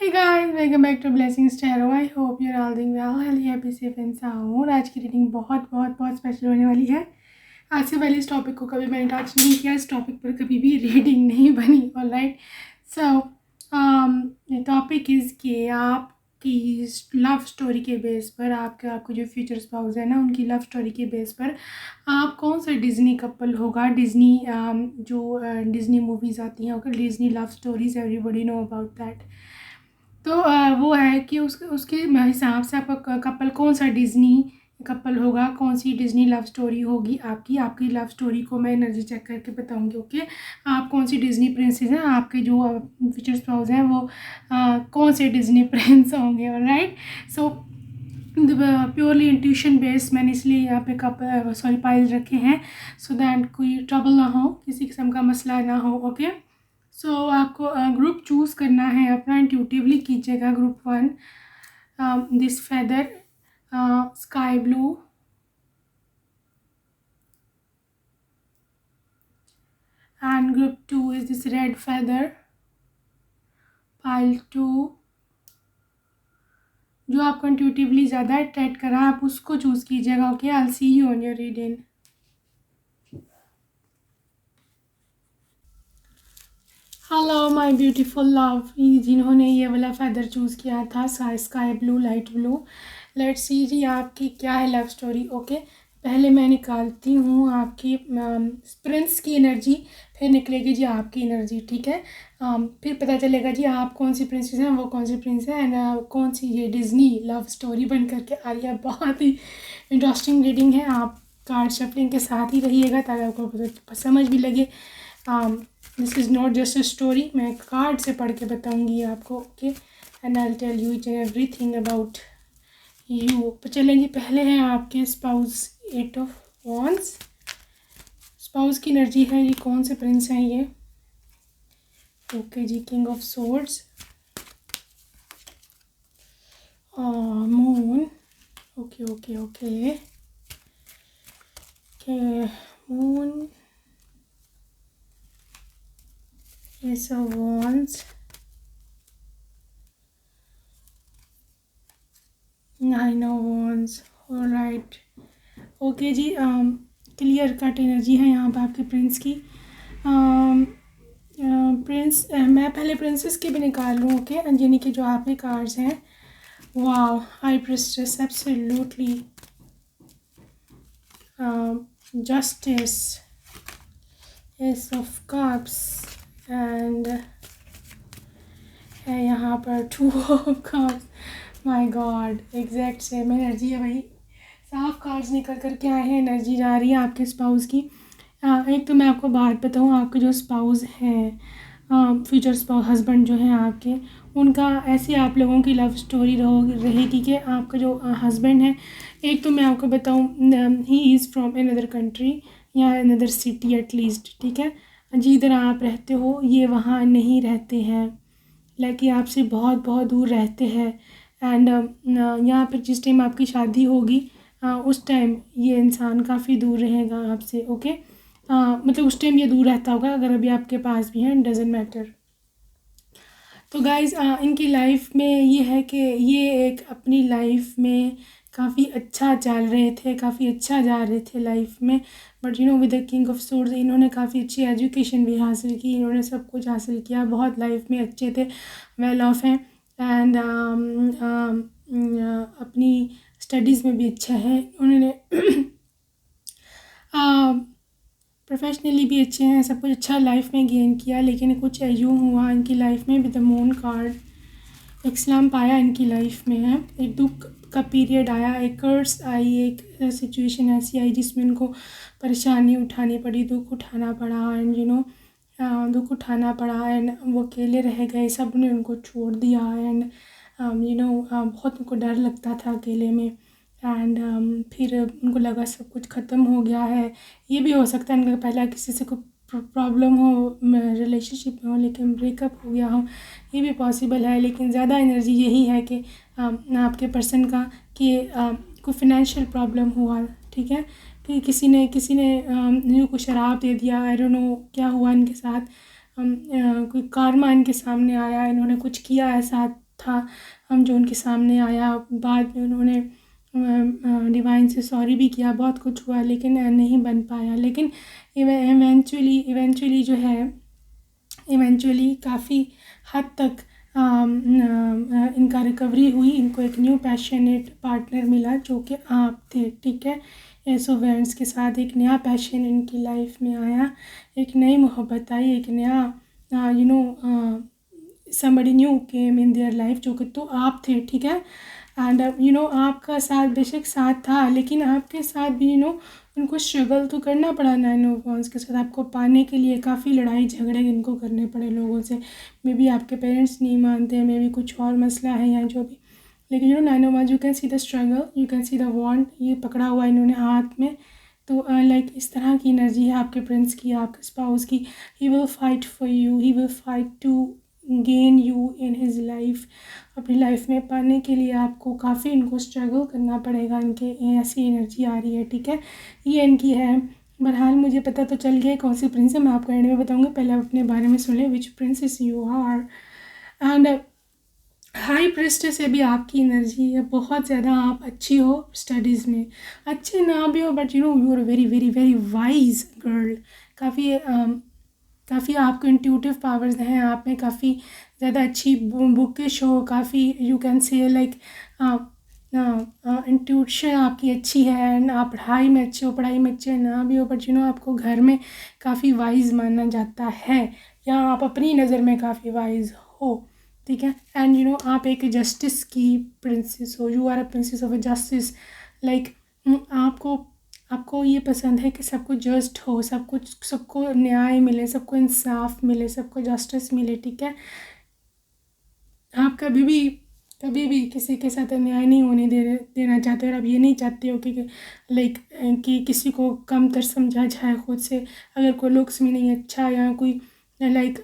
Hey guys, welcome back to Blessings Tarot. I hope you're all doing well, healthy, happy, safe and sound. आज की reading बहुत बहुत बहुत special होने वाली है। आज से पहले इस टॉपिक को कभी मैंने टच नहीं किया, इस टॉपिक पर कभी भी रीडिंग नहीं बनी। ऑलराइट, सो टॉपिक इज़ कि आपकी लव स्टोरी के बेस पर आपको जो फ्यूचर स्पाउस है ना, उनकी लव स्टोरी के बेस पर आप कौन सा डिज़नी कपल होगा। डिज़नी जो डिज़नी मूवीज़ आती हैं, okay, Disney love stories, everybody know about that. तो वो है कि उसके हिसाब से आपका कपल कौन सा डिज़नी कपल होगा, कौन सी डिज़नी लव स्टोरी होगी आपकी लव स्टोरी को मैं एनर्जी चेक करके बताऊंगी। ओके, आप कौन सी डिज़नी प्रिंसेस हैं, आपके जो फ्यूचर स्पाउस हैं वो कौन से डिज़नी प्रिंस होंगे। राइट, सो प्योरली इंट्यूशन बेस्ड मैंने इसलिए यहाँ पे पाइल रखे हैं, सो दैट कोई ट्रबल ना हो, किसी किस्म का मसला ना हो। ओके, सो आपको ग्रुप चूज़ करना है अपना, इंट्यूटिवली कीजिएगा। Group 1 this feather sky blue, and group 2 is this red feather pile 2। जो आपको इंट्यूटिवली ज़्यादा अट्रैक्ट करा आप उसको चूज़ कीजिएगा। Okay, I will see you on your reading. Hello my beautiful love, जिन्होंने ये वाला फेदर चूज़ किया था sky blue, light blue, let's see जी आपकी क्या है लव स्टोरी। ओके, पहले मैं निकालती हूँ आपकी प्रिंस की एनर्जी, फिर निकलेगी जी आपकी एनर्जी। ठीक है, फिर पता चलेगा जी आप कौन सी प्रिंसेस हैं, वो कौन सी प्रिंस है, एंड कौन सी ये डिज़नी लव स्टोरी बन करके आ रही है। बहुत ही इंटरेस्टिंग रीडिंग है, आप कार्ड शफलिंग के साथ ही रहिएगा ताकि आपको समझ भी लगे। This is not just a story, मैं कार्ड से पढ़ के बताऊंगी आपको। Okay, and I will tell you each and everything about you. तो चलें जी, पहले हैं आपके स्पाउस, 8 ऑफ वॉन्ड्स। स्पाउस की एनर्जी है, ये कौन से प्रिंस हैं ये। ओके जी, king of swords, moon, okay okay okay okay, moon, ace of wands, 9 of wands. Alright, okay जी, क्लियर कट एनर्जी है यहाँ पे आपके प्रिंस की। प्रिंस, मैं पहले प्रिंसेस की भी निकाल लूँ। ओके, यानी कि जो आपके कार्ड्स हैं, wow, high priestess, absolutely, justice, S of cups, and है यहाँ पर 2 of cups. My God, exact same energy है भाई, साफ कार्ड्स निकल करके आए हैं, एनर्जी जा रही है आपके स्पाउस की। एक तो मैं आपको बात बताऊँ, आपके जो स्पाउस हैं, फ्यूचर स्पाउस हस्बैंड जो हैं आपके, उनका ऐसे आप लोगों की लव स्टोरी रहेगी कि आपका जो हस्बैंड है, एक तो मैं आपको बताऊँ, he is from another country या अनदर सिटी एटलीस्ट। ठीक है, जिधर आप रहते हो ये वहाँ नहीं रहते हैं, लाइक ये आपसे बहुत बहुत दूर रहते हैं। एंड यहाँ पर जिस टाइम आपकी शादी होगी उस टाइम ये इंसान काफ़ी दूर रहेगा आपसे। ओके, मतलब उस टाइम ये दूर रहता होगा, अगर अभी आपके पास भी है, डजेंट मैटर। तो गाइज़, इनकी लाइफ में ये है कि ये एक अपनी लाइफ में काफ़ी अच्छा चल रहे थे, काफ़ी अच्छा जा रहे थे लाइफ में, but you know with the king of swords इन्होंने काफ़ी अच्छी एजुकेशन भी हासिल की, इन्होंने सब कुछ हासिल किया, बहुत लाइफ में अच्छे थे, वेल ऑफ हैं, एंड अपनी स्टडीज़ में भी अच्छा है, उन्होंने प्रोफेशनली भी अच्छे हैं, सब कुछ अच्छा लाइफ में गेन किया। लेकिन कुछ यूँ हुआ इनकी लाइफ में विद द मून कार्ड, एक स्लम्प आया इनकी लाइफ में है, एक दुख का पीरियड आया, एक कर्स आई, एक सिचुएशन ऐसी आई जिसमें उनको परेशानी उठानी पड़ी, दुख उठाना पड़ा, एंड यू नो दुख उठाना पड़ा, एंड वो अकेले रह गए, सब ने उनको छोड़ दिया, एंड यू नो बहुत उनको डर लगता था अकेले में, एंड फिर उनको लगा सब कुछ ख़त्म हो गया है। ये भी हो सकता है उनका पहला किसी से कोई प्रॉब्लम हो रिलेशनशिप में हो, लेकिन ब्रेकअप हो गया हो, ये भी पॉसिबल है। लेकिन ज़्यादा एनर्जी यही है कि आपके पर्सन का कि कोई फिनेंशियल प्रॉब्लम हुआ। ठीक है, कि किसी ने इनको शराब दे दिया, आई डोंट नो क्या हुआ इनके साथ, कोई कारमा इनके सामने आया, इन्होंने कुछ किया ऐसा था जो उनके सामने आया। बाद में उन्होंने डिवाइन से सॉरी भी किया, बहुत कुछ हुआ लेकिन नहीं बन पाया। लेकिन इवेंचुअली जो है, इवेंचुअली काफ़ी हद तक इनका रिकवरी हुई। इनको एक न्यू पैशनेट पार्टनर मिला जो कि आप थे, ठीक है। एस ऑफ वैंड्स के साथ एक नया पैशन इनकी लाइफ में आया, एक नई मोहब्बत आई, एक नया somebody new came in their life जो कि तो आप थे, ठीक है। एंड आपका साथ बेशक साथ था, लेकिन आपके साथ भी उनको स्ट्रगल तो करना पड़ा 9 ऑफ वांड्स के साथ। आपको पाने के लिए काफ़ी लड़ाई झगड़े इनको करने पड़े लोगों से। मे बी आपके पेरेंट्स नहीं मानते, मे बी कुछ और मसला है या जो भी, लेकिन 9 of wands, you can see the struggle, you can see the wand, ये पकड़ा हुआ इन्होंने हाथ में। तो लाइक इस तरह की एनर्जी है आपके प्रिंस की, आपके स्पाउस की। He will fight for you, he will fight to gain you in his life. अपनी लाइफ में पाने के लिए आपको काफ़ी इनको स्ट्रगल करना पड़ेगा। इनके ऐसी एनर्जी आ रही है, ठीक है, ये इनकी है। बहरहाल मुझे पता तो चल गया कौन सी प्रिंस है, मैं आपको एंड में बताऊंगी। पहले आप अपने बारे में सुन लें, which princess you are. And high priest से भी आपकी एनर्जी है बहुत ज़्यादा। आप अच्छी हो स्टडीज़ में, अच्छे ना भी हो, but you are very very very wise girl. काफ़ी आपको इंट्यूटिव पावर्स हैं आप में, काफ़ी ज़्यादा अच्छी बुकिश हो, काफ़ी you can say like intuition आपकी अच्छी है। एंड आप पढ़ाई में अच्छे हो, पढ़ाई में अच्छे ना भी हो, बट आपको घर में काफ़ी वाइज माना जाता है, या आप अपनी नज़र में काफ़ी वाइज हो, ठीक है। एंड आप एक जस्टिस की प्रिंसेस हो, you are a princess of a justice. Like आपको ये पसंद है कि सबको जस्ट हो, सबको न्याय मिले, सबको इंसाफ मिले, सबको जस्टिस मिले, ठीक है। आप कभी भी किसी के साथ अन्याय नहीं होने देना चाहते, और आप ये नहीं चाहते हो कि लाइक कि किसी को कम तर समझा जाए खुद से। अगर कोई लुक्स में नहीं अच्छा, या कोई लाइक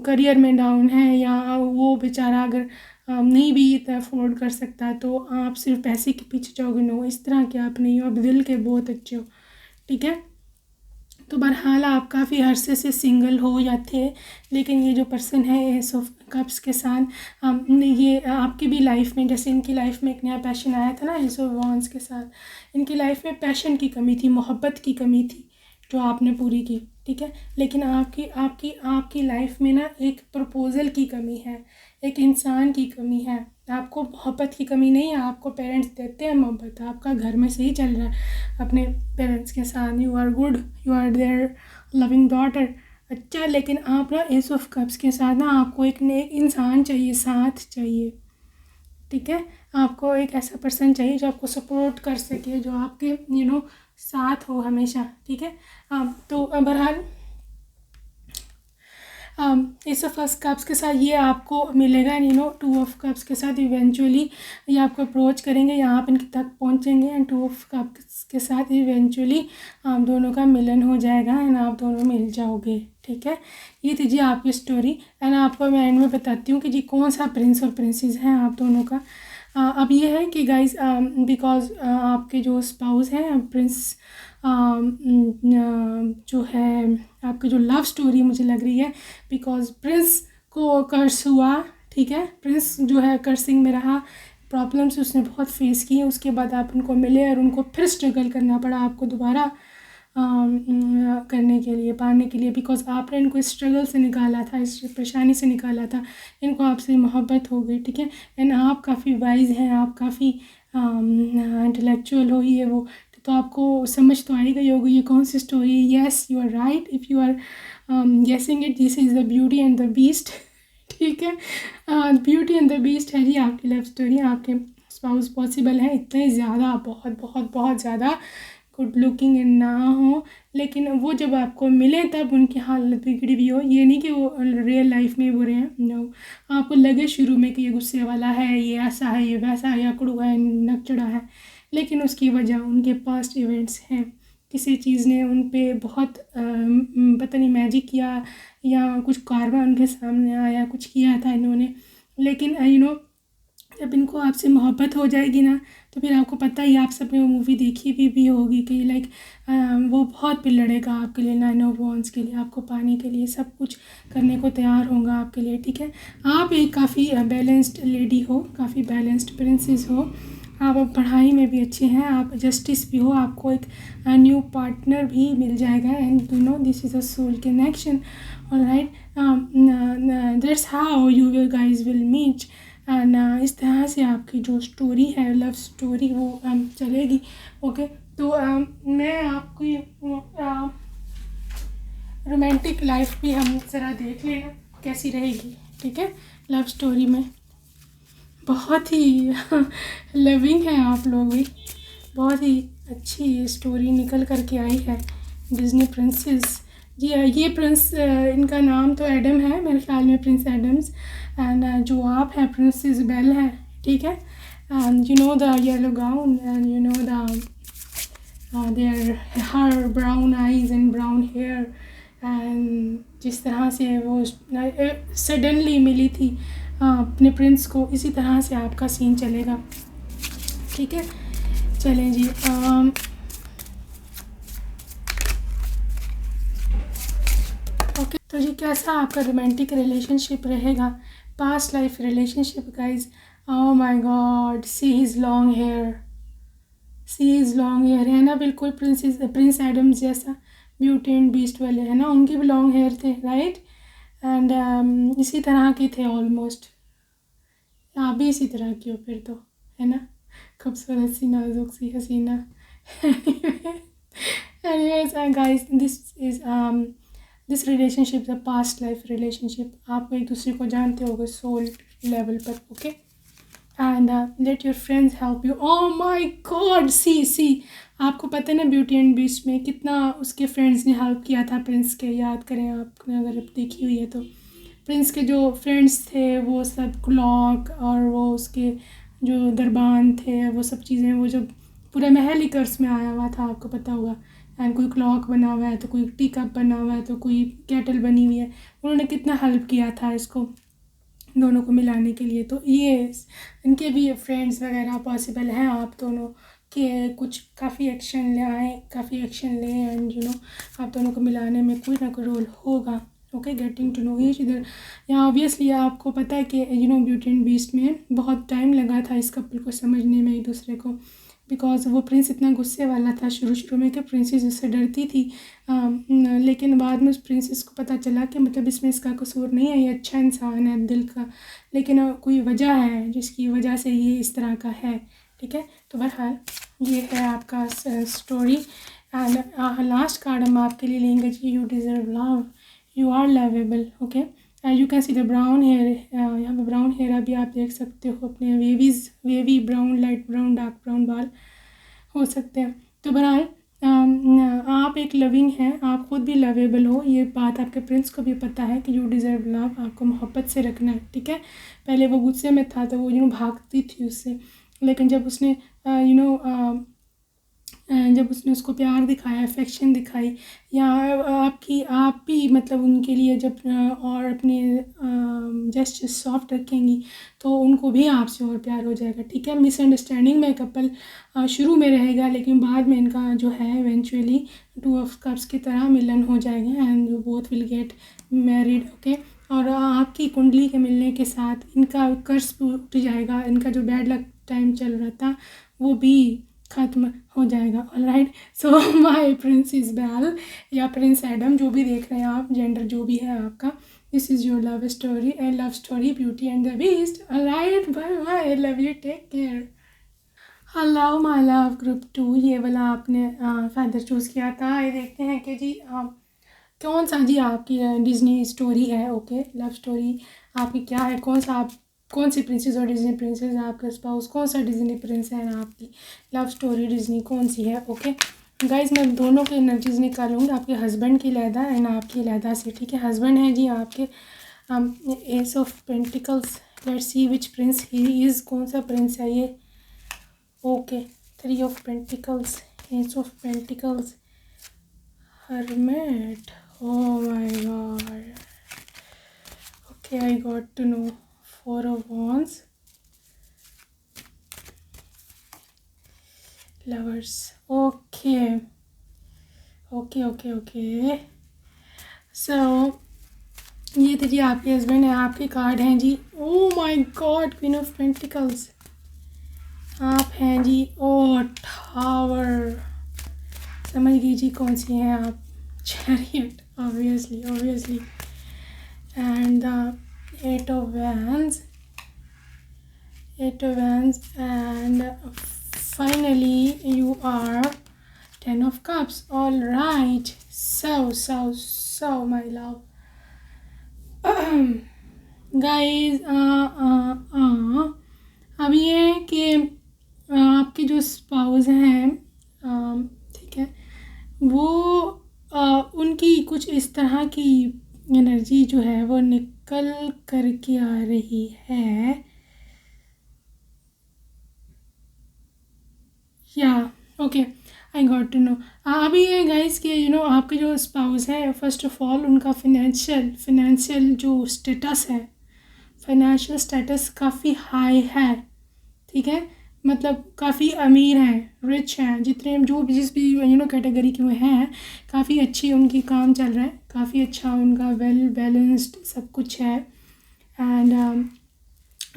करियर में डाउन है, या वो बेचारा अगर नहीं भी इतना अफोर्ड कर सकता, तो आप सिर्फ पैसे के पीछे जाओगे। नो, इस तरह के आप नहीं हो, आप दिल के बहुत अच्छे हो, ठीक है। तो बहरहाल आप काफ़ी अरसे से सिंगल हो या थे, लेकिन ये जो पर्सन है एस ऑफ कप्स के साथ, ये आपकी भी लाइफ में, जैसे इनकी लाइफ में एक नया पैशन आया था ना एस ऑफ वॉन्ड्स के साथ, इनकी लाइफ में पैशन की कमी थी, मोहब्बत की कमी थी, जो आपने पूरी की, ठीक है। लेकिन आपकी लाइफ में ना एक प्रपोज़ल की कमी है, एक इंसान की कमी है। आपको मोहब्बत की कमी नहीं है, आपको पेरेंट्स देते हैं मोहब्बत, आपका घर में सही चल रहा है अपने पेरेंट्स के साथ, you are good, you are their loving daughter, अच्छा। लेकिन आप ना एस ऑफ कप्स के साथ ना आपको एक नेक इंसान चाहिए, साथ चाहिए, ठीक है। आपको एक ऐसा पर्सन चाहिए जो आपको सपोर्ट कर सके, जो आपके साथ हो हमेशा, ठीक है। तो बहरहाल एस ऑफ कप्स के साथ ये आपको मिलेगा। एंड 2 ऑफ कप्स के साथ इवेंचुअली ये आपको अप्रोच करेंगे, या आप इनके तक पहुंचेंगे। एंड 2 ऑफ कप्स के साथ इवेंचुअली आप दोनों का मिलन हो जाएगा, एंड आप दोनों मिल जाओगे, ठीक है। ये थी जी आपकी स्टोरी। एंड आपको मैं एंड में बताती हूँ कि जी कौन सा प्रिंस और प्रिंसेस हैं आप दोनों का। अब ये है कि गाइज बिकॉज आपके जो स्पाउस हैं प्रिंस, जो है आपकी जो लव स्टोरी मुझे लग रही है, बिकॉज प्रिंस को कर्स हुआ, ठीक है। प्रिंस जो है कर्सिंग में रहा, प्रॉब्लम्स उसने बहुत फेस की, उसके बाद आप उनको मिले और उनको फिर स्ट्रगल करना पड़ा आपको दोबारा करने के लिए, पाने के लिए, बिकॉज आपने इनको स्ट्रगल से निकाला था, इस परेशानी से निकाला था, इनको आपसे मोहब्बत हो गई, ठीक है। एंड आप काफ़ी वाइज हैं, आप काफ़ी इंटेलेक्चुअल हो, ये वो, तो आपको समझ तो आई गई होगी ये कौन सी स्टोरी है। Yes, you are right, if you are guessing it, this is the beauty and the beast, ठीक है। ब्यूटी एंड द बीस्ट है जी आपकी लव स्टोरी। आपके स्पाउस पॉसिबल है इतने ज़्यादा, बहुत बहुत बहुत ज़्यादा गुड लुकिंग ना हो, लेकिन वो जब आपको मिले तब उनकी हालत बिगड़ी भी हो। ये नहीं कि वो रियल लाइफ में बुरे हैं, नो। आपको लगे शुरू में कि ये गुस्से वाला है, ये ऐसा है, ये वैसा है, अकड़ू है, नकचड़ा है, लेकिन उसकी वजह उनके पास्ट इवेंट्स हैं। किसी चीज़ ने उन पे बहुत पता नहीं मैजिक किया, या कुछ कारवा उनके सामने आया, कुछ किया था इन्होंने, लेकिन जब इनको आपसे मोहब्बत हो जाएगी ना, तो फिर आपको पता ही, आप सबने वो मूवी देखी भी होगी कि लाइक वो बहुत भी लड़ेगा आपके लिए, 9 of Wands के लिए, आपको पाने के लिए सब कुछ करने को तैयार होगा आपके लिए, ठीक है। आप एक काफ़ी बैलेंस्ड लेडी हो, काफ़ी बैलेंस्ड प्रिंसेस हो, आप अब पढ़ाई में भी अच्छे हैं, आप जस्टिस भी हो, आपको एक न्यू पार्टनर भी मिल जाएगा, and you know this is a soul connection, alright. That's how you guys will meet, and इस तरह से आपकी जो स्टोरी है, लव स्टोरी, वो चलेगी, ओके। तो मैं आपकी रोमांटिक लाइफ भी हम ज़रा देख लेना कैसी रहेगी, ठीक है। लव स्टोरी में बहुत ही लविंग है आप लोग भी, बहुत ही अच्छी स्टोरी निकल कर के आई है डिज्नी प्रिंसेस। जी ये प्रिंस, इनका नाम तो एडम है मेरे ख्याल में, प्रिंस एडम्स, एंड जो आप हैं प्रिंस इज़ाबेल है, ठीक है। And you know the yellow gown, and you know the their her brown eyes and brown hair, and जिस तरह से वो सडनली मिली थी अपने प्रिंस को, इसी तरह से आपका सीन चलेगा, ठीक है। चलें जी, ओके। तो जी कैसा आपका रोमांटिक रिलेशनशिप रहेगा, past life relationship guys. Oh my god, see his long hair, see is long hair है ना, बिल्कुल प्रिंस एडम्स जैसा, ब्यूटी एंड बीस्ट वाले है ना, उनके भी लॉन्ग हेयर थे, राइट। एंड इसी तरह के थे ऑलमोस्ट, आप भी इसी तरह की हो फिर तो, है ना, खूबसूरत सी, नाजुक सी, हसीना। Anyways guys, this relationship a past life relationship, आप एक दूसरे को जानते होगे सोल लेवल पर, okay. And let your friends help you. Oh my god, see आपको पता है ना ब्यूटी एंड बीस्ट में कितना उसके फ्रेंड्स ने हेल्प किया था प्रिंस के, याद करें आपने अगर आप देखी हुई है तो। प्रिंस के जो फ्रेंड्स थे वो सब क्लॉक, और वो उसके जो दरबान थे, वो सब चीज़ें, वो जो पूरा महल ही कर्स में आया हुआ था, आपको पता होगा। एंड कोई क्लॉक बना हुआ है, तो कोई टी कप बना हुआ है, तो कोई कैटल बनी हुई है, उन्होंने कितना हेल्प किया था इसको दोनों को मिलाने के लिए। तो ये इनके भी फ्रेंड्स वगैरह पॉसिबल हैं आप दोनों के कुछ काफ़ी एक्शन ले आए, काफ़ी एक्शन लें, एंड यू नो आप दोनों को मिलाने में कोई ना कोई रोल होगा, okay. Getting to know each other, यहाँ ऑब्वियसली आपको पता है कि you know beauty and beast में बहुत टाइम लगा था इस कपल को समझने में एक दूसरे को, बिकॉज वो प्रिंस इतना गुस्से वाला था शुरू शुरू में कि प्रिंसेस उससे डरती थी, लेकिन बाद में उस प्रिंसेस को पता चला कि मतलब इसमें इसका कसूर नहीं है, ये अच्छा इंसान है दिल का, लेकिन कोई वजह है जिसकी वजह से ये इस तरह का है, ठीक है। तो बहरहाल ये है आपका स्टोरी, एंड लास्ट कार्ड हम आपके लिए लेंगे जी, you deserve love, you are lovable, okay. You can see the brown hair, यहाँ पे ब्राउन हेयर अभी आप देख सकते हो, अपने wavy brown, light brown, dark brown बाल हो सकते हैं। तो बहरहाल आप एक लविंग हैं, आप खुद भी लवेबल हो, ये बात आपके प्रिंस को भी पता है कि यू डिज़र्व लव, आपको मोहब्बत से रखना है, ठीक है। पहले वो गुस्से में था तो वो यू नो भागती थी उससे, लेकिन जब उसने यू नो जब उसने उसको प्यार दिखाया, अफेक्शन दिखाई, या आप भी मतलब उनके लिए जब और अपने जस्ट सॉफ्ट रखेंगी, तो उनको भी आपसे और प्यार हो जाएगा, ठीक है। मिसअंडरस्टैंडिंग में कपल शुरू में रहेगा, लेकिन बाद में इनका जो है इवेंचुअली 2 of Cups की तरह मिलन हो जाएगा, and both will get married, okay. और आपकी कुंडली के मिलने के साथ इनका कर्ज उठ जाएगा, इनका जो बैड लक टाइम चल रहा था वो भी ख़त्म हो जाएगा, alright. So my Prince Isabel या प्रिंस एडम, जो भी देख रहे हैं आप, जेंडर जो भी है आपका, this is your love story, and love story beauty and the beast, alright. Bye bye, love you, take care. Hello my love group 2, ये वाला आपने फैदर चूज़ किया था। ये देखते हैं कि जी कौन सा जी आपकी डिज़नी स्टोरी है, ओके। लव स्टोरी आपकी क्या है, कौन सी प्रिंसेस और डिज़नी प्रिंसेस है आपके स्पाउस, कौन सा डिज़नी प्रिंस है आपकी लव स्टोरी डिज़नी कौन सी है, ओके। गाइज मैं दोनों की एनर्जीज निकालूंगी, आपके हस्बैंड की लहदा एंड आपकी लहदा से, ठीक है। हस्बैंड है जी आपके S of pentacles, let's see which Prince he is, कौन सा प्रिंस है ये, okay. 3 of Pentacles, Ace of Pentacles, Hermit, oh my god, okay, I got to know 4 of Wands, lovers, okay okay okay okay. So ये तो जी आपके husband है, आपके कार्ड हैं जी। Oh my god, queen of pentacles, आप हैं जी। ओ टावर, समझ गई जी कौन सी हैं आप। Chariot, obviously obviously. And eight of wands, and finally you are 10 of cups. All right, so my love, guys, अब ये है कि आपके जो स्पाउस हैं, ठीक है, वो उनकी कुछ इस तरह की एनर्जी जो है वो निकल करके आ रही है। या okay, I got to know. अभी ये गाइस कि आपके जो स्पाउस है, फर्स्ट ऑफ ऑल उनका फिनेंशियल जो स्टेटस है, फाइनेंशियल स्टेटस काफ़ी हाई है, ठीक है, मतलब काफ़ी अमीर हैं, रिच हैं, जितने जो भी जिस भी कैटेगरी के वो हैं, काफ़ी अच्छी उनकी काम चल रहा है, काफ़ी अच्छा उनका वेल बैलेंस्ड सब कुछ है। एंड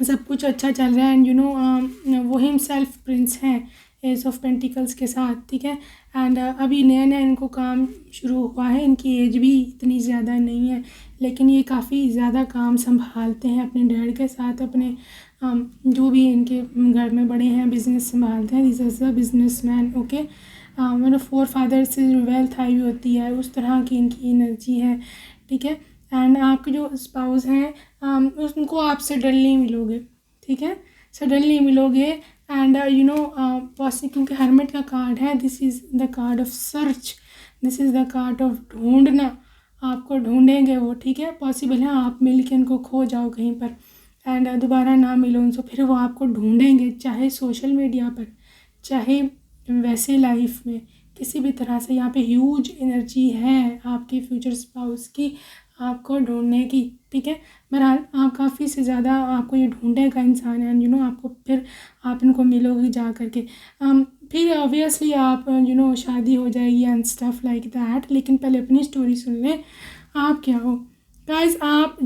सब कुछ अच्छा चल रहा है। एंड वो हिमसेल्फ प्रिंस हैं एज ऑफ पेंटिकल्स के साथ, ठीक है। एंड अभी नया नया इनको काम शुरू हुआ है, इनकी एज भी इतनी ज़्यादा नहीं है, लेकिन ये काफ़ी ज़्यादा काम संभालते हैं अपने डैड के साथ, अपने जो भी इनके घर में बड़े हैं बिजनेस संभालते हैं। This is a business man, okay. मतलब फोर फादर से जो वेल्थ आई हुई होती है, उस तरह की इनकी एनर्जी है, ठीक है। एंड आपके जो स्पाउस हैं, उनको आप सडनली मिलोगे, ठीक है, सडनली मिलोगे। एंड क्योंकि हर्मिट का कार्ड है, this is the card of search, this is the card of ढूंढना, आपको ढूंढेंगे वो, ठीक है। पॉसिबल है आप मिल के उनको खो जाओ कहीं पर एंड दोबारा ना मिलो उनसे, फिर वो आपको ढूंढेंगे, चाहे सोशल मीडिया पर, चाहे वैसे लाइफ में, किसी भी तरह से। यहाँ पे ह्यूज एनर्जी है आपके फ्यूचर स्पाउस की, आपको ढूंढने की, ठीक है। बहरहाल आप काफ़ी से ज़्यादा आपको ये ढूंढेगा इंसान, एंड आपको फिर आप इनको मिलोगे जा करके। फिर ऑब्वियसली आप शादी हो जाएगी एंड स्टफ लाइक दैट। लेकिन पहले अपनी स्टोरी सुन लें, आप क्या हो गाइस। आप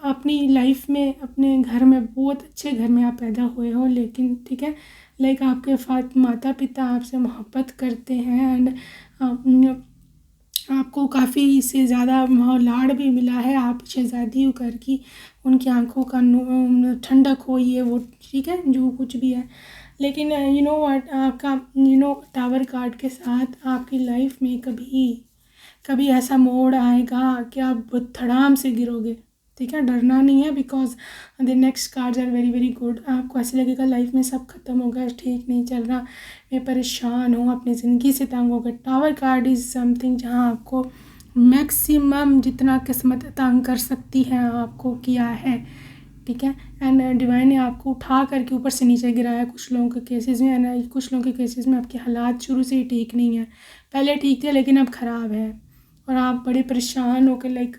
अपनी लाइफ में, अपने घर में, बहुत अच्छे घर में आप पैदा हुए हो, लेकिन ठीक है, लाइक आपके माता पिता आपसे मोहब्बत करते हैं एंड आपको काफ़ी से ज़्यादा लाड़ भी मिला है, आप शहज़ादी होकर की, उनकी आंखों का ठंडक हो, ये वो, ठीक है, जो कुछ भी है। लेकिन व्हाट, आपका टावर कार्ड के साथ आपकी लाइफ में कभी ऐसा मोड़ आएगा कि आप धड़ाम से गिरोगे, ठीक है। डरना नहीं है, because the next cards are very very good. आपको ऐसे लगेगा लाइफ में सब खत्म हो गया, ठीक नहीं चल रहा, मैं परेशान हूँ, अपनी ज़िंदगी से तंग हो गए। टावर कार्ड इज़ समथिंग जहाँ आपको मैक्सिमम जितना किस्मत तंग कर सकती है आपको किया है, ठीक है। एंड डिवाइन ने आपको उठा करके ऊपर से नीचे गिराया कुछ लोगों के केसेस में, एंड कुछ लोगों के केसेस में आपके हालात शुरू से ही ठीक नहीं है, पहले ठीक थे लेकिन अब ख़राब है, और आप बड़े परेशान हो के लाइक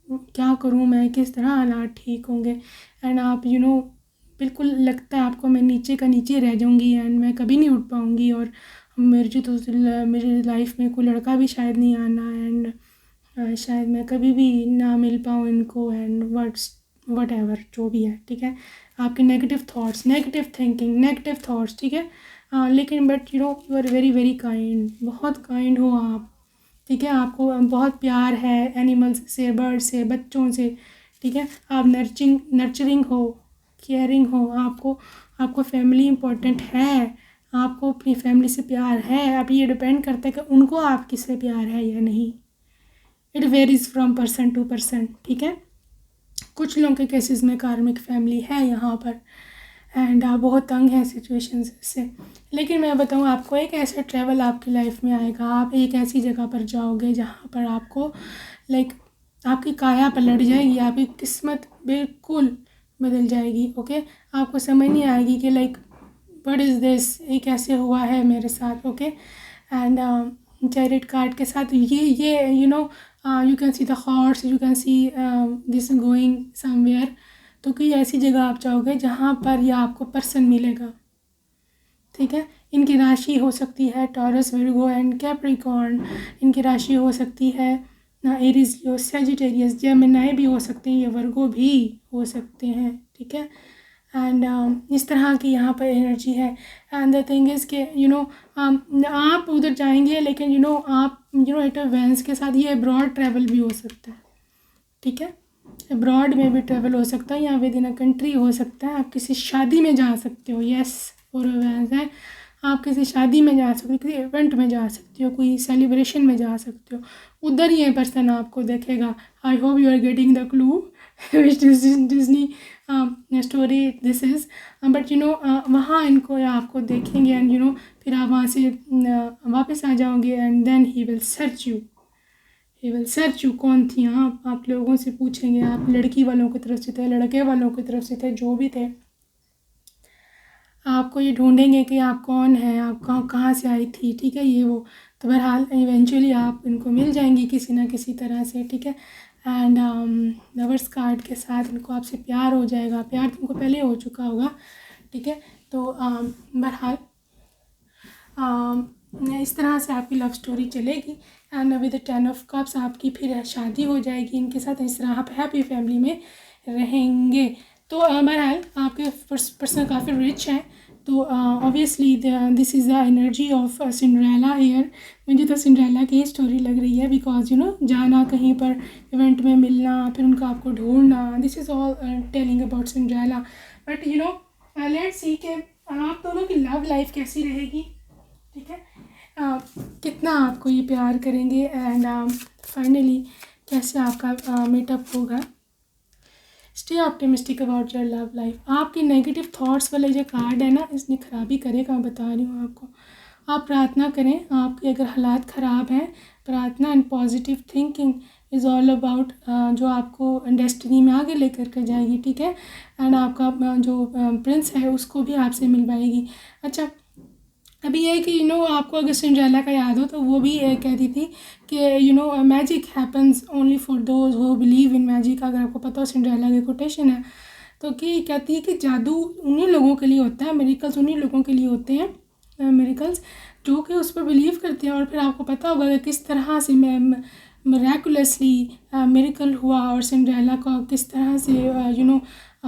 क्या करूँ मैं, किस तरह हालात ठीक होंगे। एंड आप बिल्कुल लगता है आपको मैं नीचे का नीचे रह जाऊँगी एंड मैं कभी नहीं उठ पाऊँगी, और मेरी लाइफ में कोई लड़का भी शायद नहीं आना, एंड शायद मैं कभी भी ना मिल पाऊँ इनको, एंड वट एवर जो भी है, ठीक है। आपके negative thoughts, negative thinking, negative thoughts, ठीक है। लेकिन but you are very very kind, बहुत काइंड हो आप, ठीक है। आपको बहुत प्यार है एनिमल्स से, बर्ड से, बच्चों से, ठीक है। आप नर्चरिंग हो, केयरिंग हो, आपको फैमिली इम्पोर्टेंट है, आपको अपनी फैमिली से प्यार है। अब ये डिपेंड करता है कि उनको आप किससे प्यार है या नहीं, it varies from person to person, ठीक है। कुछ लोगों के केसेस में कार्मिक फैमिली है यहाँ पर, एंड आप बहुत तंग हैं सिचुएशन से। लेकिन मैं बताऊँ आपको, एक ऐसा ट्रैवल आपकी लाइफ में आएगा, आप एक ऐसी जगह पर जाओगे जहाँ पर आपको लाइक आपकी काया पलट जाएगी, आपकी किस्मत बिल्कुल बदल जाएगी, ओके। आपको समझ नहीं आएगी कि लाइक व्हाट इज़ दिस, ये कैसे हुआ है मेरे साथ, ओके। एंड चैरियट कार्ड के साथ ये you can see the horse, you can see this going somewhere, तो कोई ऐसी जगह आप जाओगे जहाँ पर या आपको पर्सन मिलेगा, ठीक है। इनकी राशि हो सकती है टॉरस, विर्गो एंड कैप्रिकॉर्न। इनकी राशि हो सकती है एरीज, लियो, सेजिटेरियस, जेमिनी भी हो सकते हैं, ये वर्गो भी हो सकते हैं, ठीक है। एंड इस तरह की यहाँ पर एनर्जी है। एंड द थिंग इज़ कि आप उधर जाएंगे, लेकिन आप एट वेंस के साथ ये अब्रॉड ट्रैवल भी हो सकता है, ठीक है। अब्रॉड में भी ट्रैवल हो सकता है या विद इन अ कंट्री हो सकता है। आप किसी शादी में जा सकते हो, यस, फॉर वेंस है। आप किसी शादी में जा सकते हो, किसी इवेंट में जा सकते हो, कोई सेलिब्रेशन में जा सकते हो, उधर ये पर्सन आपको देखेगा। I hope you are getting the clue which Disney story this is. But वहाँ इनको आपको देखेंगे एंड फिर आप वहाँ से वापस आ जाओगे and then he will search you कौन थी आप लोगों से पूछेंगे। आप लड़की वालों की तरफ से थे, लड़के वालों की तरफ से थे, जो भी थे, आपको ये ढूंढेंगे कि आप कौन हैं, आप कहाँ से आई थी, ठीक है, ये वो। तो बहरहाल इवेंचुअली आप इनको मिल जाएंगी किसी ना किसी तरह से, ठीक है। एंड लवर्स कार्ड के साथ इनको आपसे प्यार हो जाएगा। प्यार तुमको पहले हो चुका होगा, ठीक है। तो बहरहाल इस तरह से आपकी लव स्टोरी चलेगी। एंड विद 10 ऑफ कप्स आपकी फिर शादी हो जाएगी इनके साथ। इस तरह आप हैप्पी फैमिली में रहेंगे। तो बहरहाल आपके पर्सन काफ़ी रिच हैं, तो obviously this is the energy of Cinderella here. मुझे तो सिंड्रेला की ही स्टोरी लग रही है, बिकॉज जाना कहीं पर इवेंट में मिलना, फिर उनका आपको ढूंढना, this is all telling about Cinderella. But let's see कि आप दोनों की लव लाइफ कैसी रहेगी, ठीक है। कितना आपको ये प्यार करेंगे एंड फाइनली कैसे आपका मीटअप होगा। Stay optimistic about your love life. आपकी नेगेटिव थॉट्स वाले जो कार्ड है ना, इसने खराबी करेगा, मैं बता रही हूँ आपको। आप प्रार्थना करें, आपके अगर हालात ख़राब हैं, प्रार्थना and positive thinking is all about जो आपको डेस्टिनी में आगे लेकर के जाएगी, ठीक है। एंड आपका जो प्रिंस है उसको भी आपसे मिलवाएगी। अच्छा, अभी ये है कि आपको अगर सिंड्रेला का याद हो तो वो भी कहती थी कि magic happens only for those who believe in magic. अगर आपको पता हो सिंड्रेला की कोटेशन है, तो कि कहती है कि जादू उन्हीं लोगों के लिए होता है, मिरेकल्स उन्हीं लोगों के लिए होते हैं, मिरेकल्स जो कि उस पर बिलीव करते हैं। और फिर आपको पता होगा कि किस तरह से मिरेकुलसली मिरेकल हुआ और सिंड्रेला का किस तरह से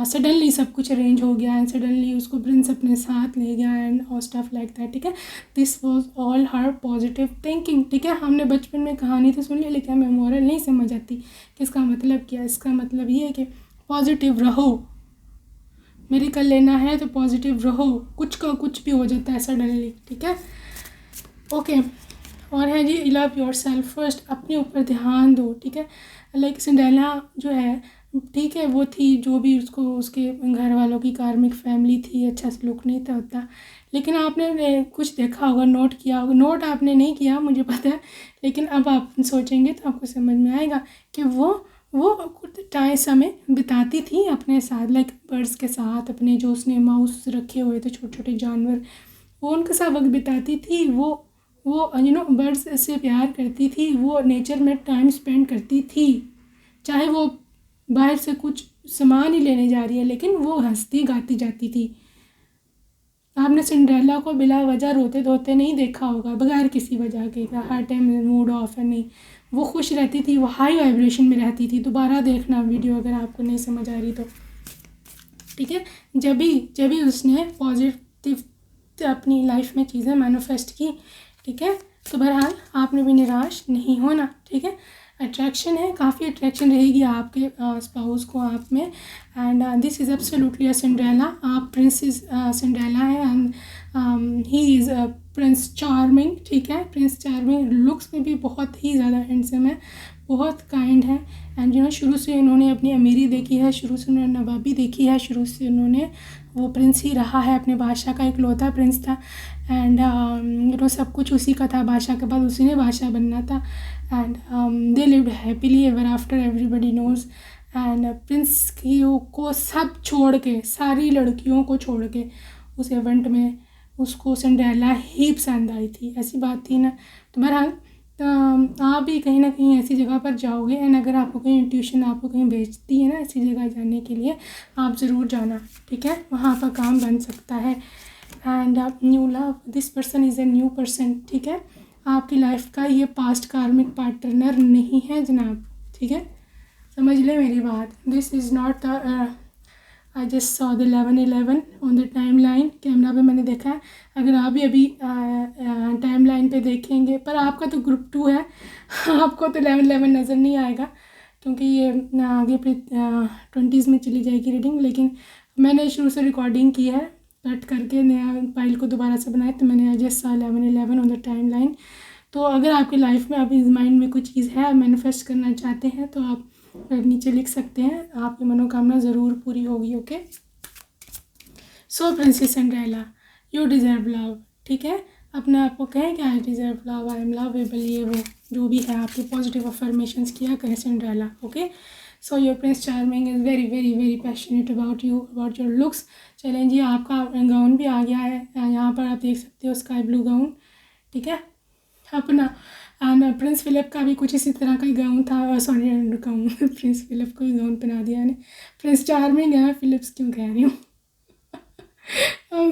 सडनली सब कुछ अरेंज हो गया एंड सडनली उसको प्रिंस अपने साथ ले गया एंड और स्टफ लाइक दैट, ठीक है। This was all her positive thinking, ठीक है। हमने बचपन में कहानी तो सुन ली, लेकिन हमें मोरल नहीं समझ आती कि इसका मतलब क्या है। इसका मतलब ये है कि पॉजिटिव रहो, मिरेकल लेना है तो पॉजिटिव रहो, कुछ का कुछ भी हो जाता है सडनली, ठीक है। ओके, और है जी लव योर सेल्फ फर्स्ट, अपने ऊपर ध्यान दो, ठीक है। लाइक सिंड्रेला जो है, ठीक है, वो थी जो भी उसको उसके घर वालों की कार्मिक फैमिली थी, अच्छा सलूक नहीं था होता। लेकिन आपने कुछ देखा होगा, नोट किया होगा, नोट आपने नहीं किया मुझे पता है, लेकिन अब आप सोचेंगे तो आपको समझ में आएगा कि वो टाइम समय बिताती थी अपने साथ, लाइक बर्ड्स के साथ, अपने जो उसने माउस रखे हुए थे छोटे छोटे जानवर, वो उनके साथ वक्त बिताती थी। वो बर्ड्स से प्यार करती थी, वो नेचर में टाइम स्पेंड करती थी, चाहे वो बाहर से कुछ सामान ही लेने जा रही है, लेकिन वो हंसती गाती जाती थी। आपने सिंड्रेला को बिला वजह रोते धोते नहीं देखा होगा, बगैर किसी वजह के, हर टाइम मूड ऑफ है, नहीं, वो खुश रहती थी, वो हाई वाइब्रेशन में रहती थी। दोबारा देखना वीडियो अगर आपको नहीं समझ आ रही तो, ठीक है। जब भी उसने पॉजिटिव अपनी लाइफ में चीज़ें मैनिफेस्ट की, ठीक है। तो बहरहाल आपने भी निराश नहीं होना, ठीक है। अट्रैक्शन है, काफ़ी अट्रैक्शन रहेगी आपके स्पाउस को आप में। And this is absolutely a Cinderella. आप प्रिंसेस सिंड्रेला है and he is Prince charming, ठीक है। प्रिंस चार्मिंग लुक्स में भी बहुत ही ज़्यादा हैंडसम है, बहुत काइंड है। एंड शुरू से उन्होंने अपनी अमीरी देखी है, शुरू से उन्होंने नवाबी देखी है, शुरू से उन्होंने वो प्रिंस ही रहा है, अपने बादशाह का इकलौता प्रिंस था। एंड सब कुछ उसी का था, बादशाह के बाद उसी ने बादशाह बनना था। And they lived happily ever after, everybody knows. And prince को सब छोड़ के, सारी लड़कियों को छोड़ के उस इवेंट में उसको सिंड्रेला ही पसंद आई थी, ऐसी बात थी ना। तो बहरहाल आप भी कहीं ना कहीं ऐसी जगह पर जाओगे, एंड अगर आपको कहीं इंट्यूशन आपको कहीं भेजती है ना ऐसी जगह जाने के लिए, आप ज़रूर जाना, ठीक है। वहाँ पर काम बन सकता है। And new love, this person is a new person, ठीक है। आपकी लाइफ का ये पास्ट कार्मिक पार्टनर नहीं है जनाब, ठीक है, समझ ले मेरी बात। This is not the I just saw the 11:11 on the time line, camera पे मैंने देखा है। अगर आप भी अभी टाइम लाइन पे देखेंगे, पर आपका तो ग्रुप 2 है आपको तो 11:11 नज़र नहीं आएगा, क्योंकि ये आगे पे 20s में चली जाएगी रीडिंग। लेकिन मैंने शुरू से रिकॉर्डिंग की है, कट करके नया फाइल को दोबारा से बनाया, तो मैंने जस्ट सा 11:11 ऑन द टाइम लाइन। तो अगर आपकी लाइफ में अभी माइंड में कोई चीज़ है, मैनिफेस्ट करना चाहते हैं, तो आप नीचे लिख सकते हैं, आपकी मनोकामना ज़रूर पूरी होगी। Okay, so princess Cinderella, you deserve love, ठीक है। अपने आप को कहें कि I deserve love, I am lovable, ये वो जो भी है आपके पॉजिटिव अफर्मेशंस किया करें Cinderella. Okay, so your prince charming is very very very passionate about you, about your looks. चलें जी, आपका गाउन भी आ गया है, यहाँ पर आप देख सकते हो स्काई ब्लू गाउन, ठीक है अपना। एंड प्रिंस फिलिप का भी कुछ इसी तरह का गाउन था, सॉरी गाउन प्रिंस फिलिप को ही गाउन पहना दिया मैंने, प्रिंस चार्मिंग है, फिलिप्स क्यों कह रही हूँ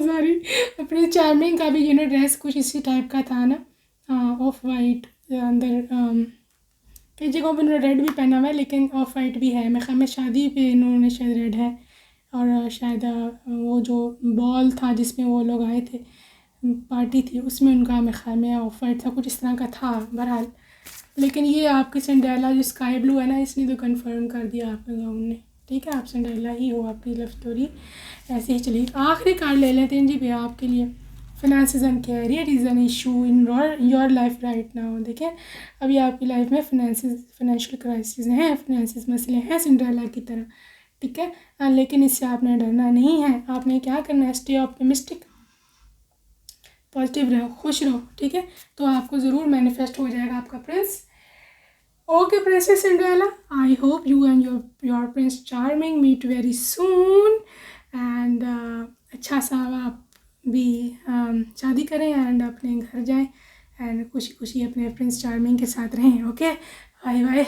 सॉरी। प्रिंस चार्मिंग का भी ड्रेस कुछ इसी टाइप का था ना, ऑफ वाइट, अंदर कई जगहों पर उन्होंने रेड भी पहना हुआ है, लेकिन ऑफ वाइट भी है। मेरे ख्याल में शादी पे इन्होंने शायद रेड है, और शायद वो जो बॉल था जिसमें वो लोग आए थे, पार्टी थी, उसमें उनका मेरे ख्याल में ऑफ वाइट था, कुछ इस तरह का था बहरहाल। लेकिन ये आपकी सिंड्रेला जो स्काई ब्लू है ना, इसने तो कंफर्म कर दिया आपके गाउन ने, ठीक है। आप सिंड्रेला ही हो, आपकी लव स्टोरी ऐसे ही चली। आखिरी कार्ड ले लेते हैं जी भैया आपके लिए, finances and career is an issue in your life right now. देखें, अभी आपकी लाइफ में फाइनेंशियल क्राइसिस हैं, फाइनेंशियल मसले हैं सिंड्रेला की तरह, ठीक है। लेकिन इससे आपने डरना नहीं है, आपने क्या करना है, स्टे ऑप्टिमिस्टिक, पॉजिटिव रहो, खुश रहो, ठीक है। तो आपको ज़रूर मैनिफेस्ट हो जाएगा आपका prince. Okay princess Cinderella, I hope you and your prince charming meet very soon, and अच्छा सा आप भी शादी करें एंड अपने घर जाएं एंड खुशी खुशी अपने प्रिंस चार्मिंग के साथ रहें। Okay, bye bye.